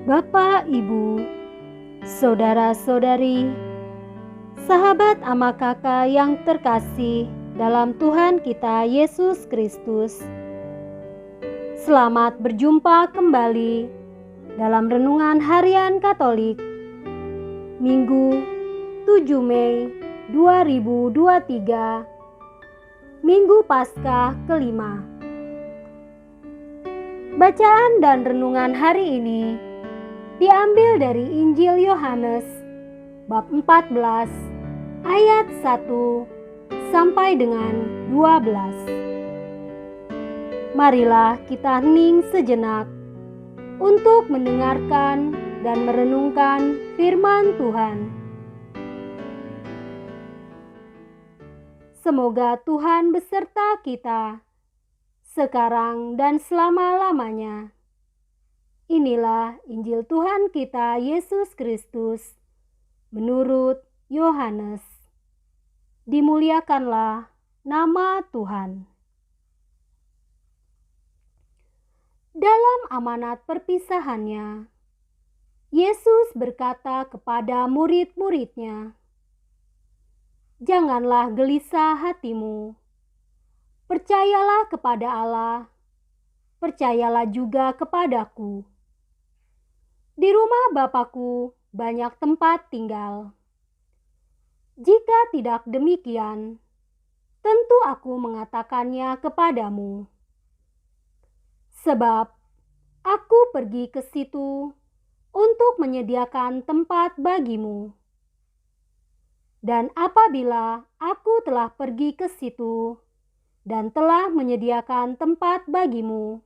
Bapak, Ibu, saudara-saudari, sahabat ama kakak yang terkasih dalam Tuhan kita Yesus Kristus. Selamat berjumpa kembali dalam Renungan Harian Katolik Minggu 7 Mei 2023, Minggu Paskah kelima. Bacaan dan renungan hari ini diambil dari Injil Yohanes bab 14 ayat 1 sampai dengan 12. Marilah kita hening sejenak untuk mendengarkan dan merenungkan firman Tuhan. Semoga Tuhan beserta kita sekarang dan selama-lamanya. Inilah Injil Tuhan kita Yesus Kristus menurut Yohanes. Dimuliakanlah nama Tuhan. Dalam amanat perpisahannya, Yesus berkata kepada murid-muridnya, "Janganlah gelisah hatimu. Percayalah kepada Allah, percayalah juga kepadaku. Di rumah Bapa-Ku banyak tempat tinggal. Jika tidak demikian, tentu Aku mengatakannya kepadamu. Sebab Aku pergi ke situ untuk menyediakan tempat bagimu. Dan apabila Aku telah pergi ke situ dan telah menyediakan tempat bagimu,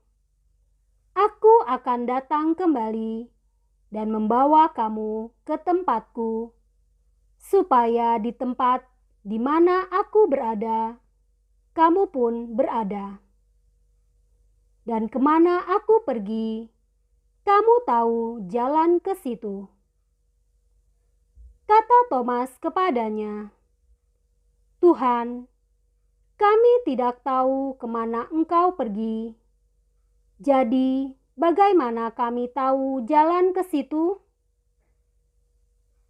Aku akan datang kembali dan membawa kamu ke tempatku, supaya di tempat di mana Aku berada, kamu pun berada. Dan kemana Aku pergi, kamu tahu jalan ke situ." Kata Thomas kepadanya, "Tuhan, kami tidak tahu kemana Engkau pergi. Jadi, bagaimana kami tahu jalan ke situ?"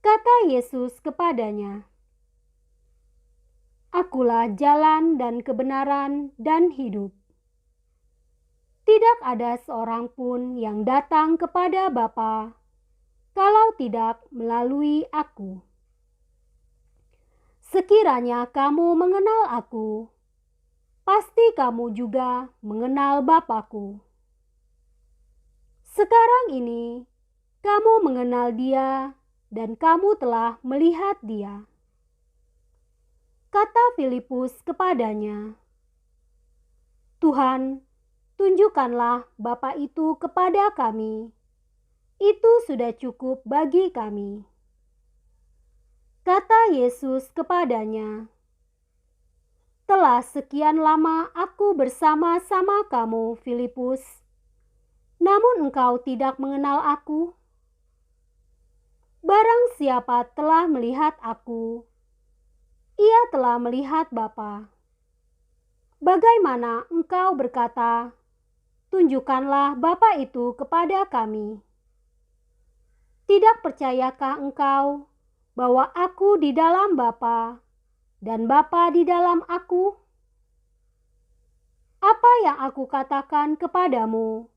Kata Yesus kepadanya, "Akulah jalan dan kebenaran dan hidup. Tidak ada seorang pun yang datang kepada Bapa kalau tidak melalui Aku. Sekiranya kamu mengenal Aku, pasti kamu juga mengenal Bapa-Ku. Sekarang ini kamu mengenal Dia dan kamu telah melihat Dia." Kata Filipus kepadanya, "Tuhan, tunjukkanlah Bapa itu kepada kami. Itu sudah cukup bagi kami." Kata Yesus kepadanya, "Telah sekian lama Aku bersama-sama kamu, Filipus, namun engkau tidak mengenal Aku? Barang siapa telah melihat Aku, ia telah melihat Bapa. Bagaimana engkau berkata, 'Tunjukkanlah Bapa itu kepada kami'? Tidak percayakah engkau bahwa Aku di dalam Bapa dan Bapa di dalam Aku? Apa yang Aku katakan kepadamu,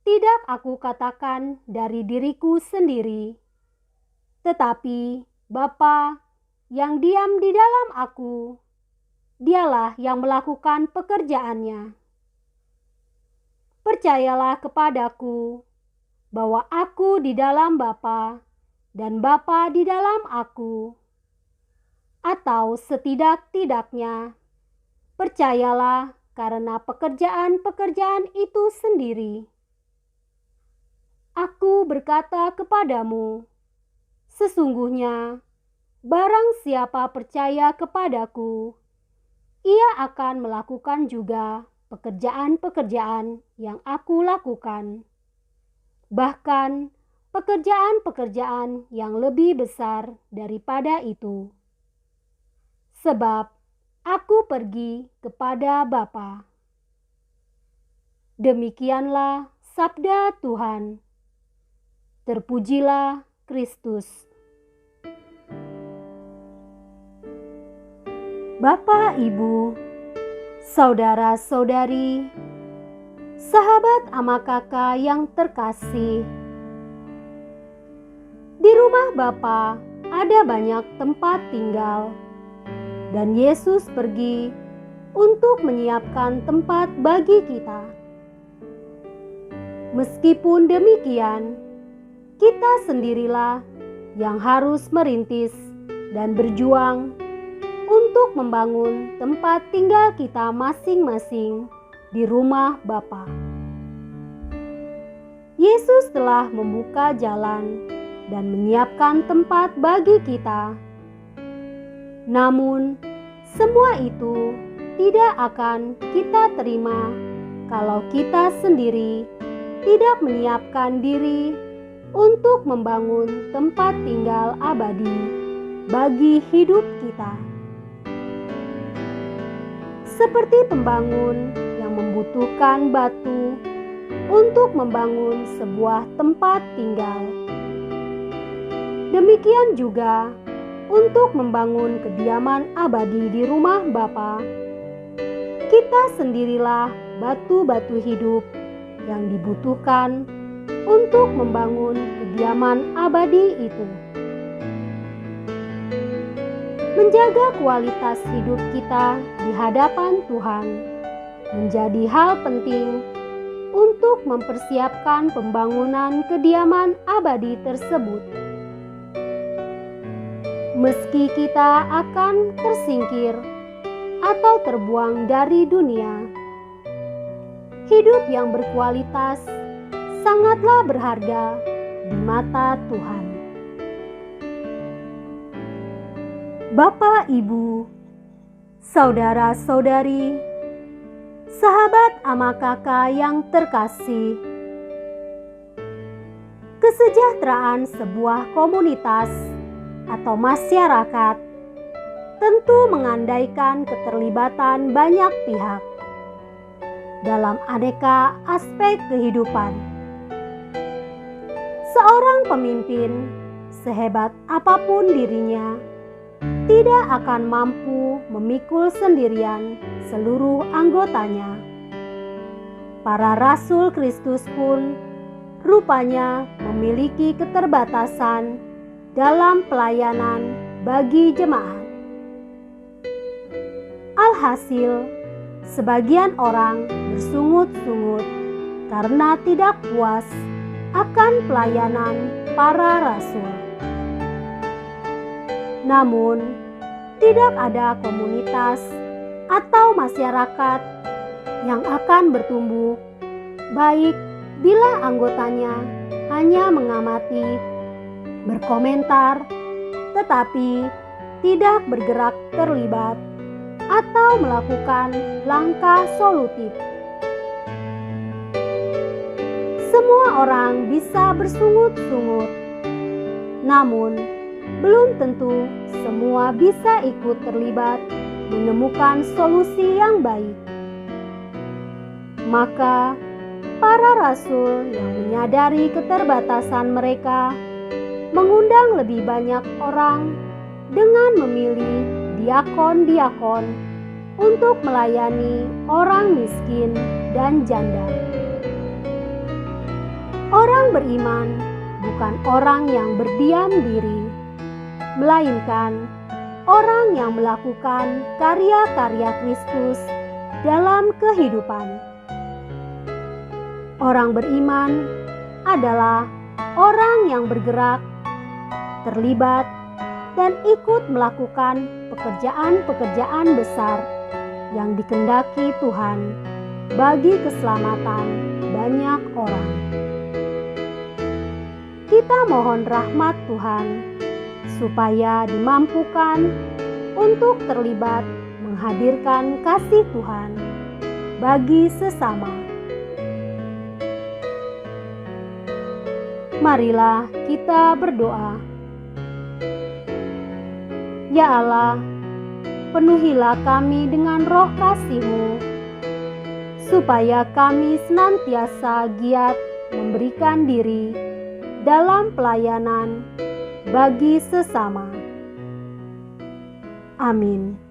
tidak Aku katakan dari diriku sendiri, tetapi Bapa yang diam di dalam Aku, Dialah yang melakukan pekerjaannya. Percayalah kepadaku bahwa Aku di dalam Bapa dan Bapa di dalam Aku. Atau setidak-tidaknya, percayalah karena pekerjaan-pekerjaan itu sendiri. Aku berkata kepadamu, sesungguhnya barang siapa percaya kepadaku, ia akan melakukan juga pekerjaan-pekerjaan yang Aku lakukan. Bahkan pekerjaan-pekerjaan yang lebih besar daripada itu. Sebab Aku pergi kepada Bapa." Demikianlah sabda Tuhan. Terpujilah Kristus. Bapak, Ibu, saudara-saudari, sahabat ama kakak yang terkasih, di rumah Bapa ada banyak tempat tinggal, dan Yesus pergi untuk menyiapkan tempat bagi kita. Meskipun demikian, kita sendirilah yang harus merintis dan berjuang untuk membangun tempat tinggal kita masing-masing di rumah Bapa. Yesus telah membuka jalan dan menyiapkan tempat bagi kita. Namun, semua itu tidak akan kita terima kalau kita sendiri tidak menyiapkan diri untuk membangun tempat tinggal abadi bagi hidup kita. Seperti pembangun yang membutuhkan batu untuk membangun sebuah tempat tinggal, demikian juga untuk membangun kediaman abadi di rumah Bapa, kita sendirilah batu-batu hidup yang dibutuhkan untuk membangun kediaman abadi itu. Menjaga kualitas hidup kita di hadapan Tuhan menjadi hal penting untuk mempersiapkan pembangunan kediaman abadi tersebut. Meski kita akan tersingkir atau terbuang dari dunia, hidup yang berkualitas sangatlah berharga di mata Tuhan. Bapak, Ibu, saudara-saudari, sahabat ama kakak yang terkasih, kesejahteraan sebuah komunitas atau masyarakat tentu mengandaikan keterlibatan banyak pihak dalam aneka aspek kehidupan. Seorang pemimpin, sehebat apapun dirinya, tidak akan mampu memikul sendirian seluruh anggotanya. Para rasul Kristus pun rupanya memiliki keterbatasan dalam pelayanan bagi jemaat. Alhasil, sebagian orang bersungut-sungut karena tidak puas akan pelayanan para rasul. Namun, tidak ada komunitas atau masyarakat yang akan bertumbuh baik bila anggotanya hanya mengamati, berkomentar, tetapi tidak bergerak terlibat atau melakukan langkah solutif. Semua orang bisa bersungut-sungut, namun belum tentu semua bisa ikut terlibat menemukan solusi yang baik. Maka, para rasul yang menyadari keterbatasan mereka mengundang lebih banyak orang dengan memilih diakon-diakon untuk melayani orang miskin dan janda. Orang beriman bukan orang yang berdiam diri, melainkan orang yang melakukan karya-karya Kristus dalam kehidupan. Orang beriman adalah orang yang bergerak, terlibat, dan ikut melakukan pekerjaan-pekerjaan besar yang dikehendaki Tuhan bagi keselamatan banyak orang. Kita mohon rahmat Tuhan supaya dimampukan untuk terlibat menghadirkan kasih Tuhan bagi sesama. Marilah kita berdoa. Ya Allah, penuhilah kami dengan roh kasih-Mu, supaya kami senantiasa giat memberikan diri dalam pelayanan bagi sesama. Amin.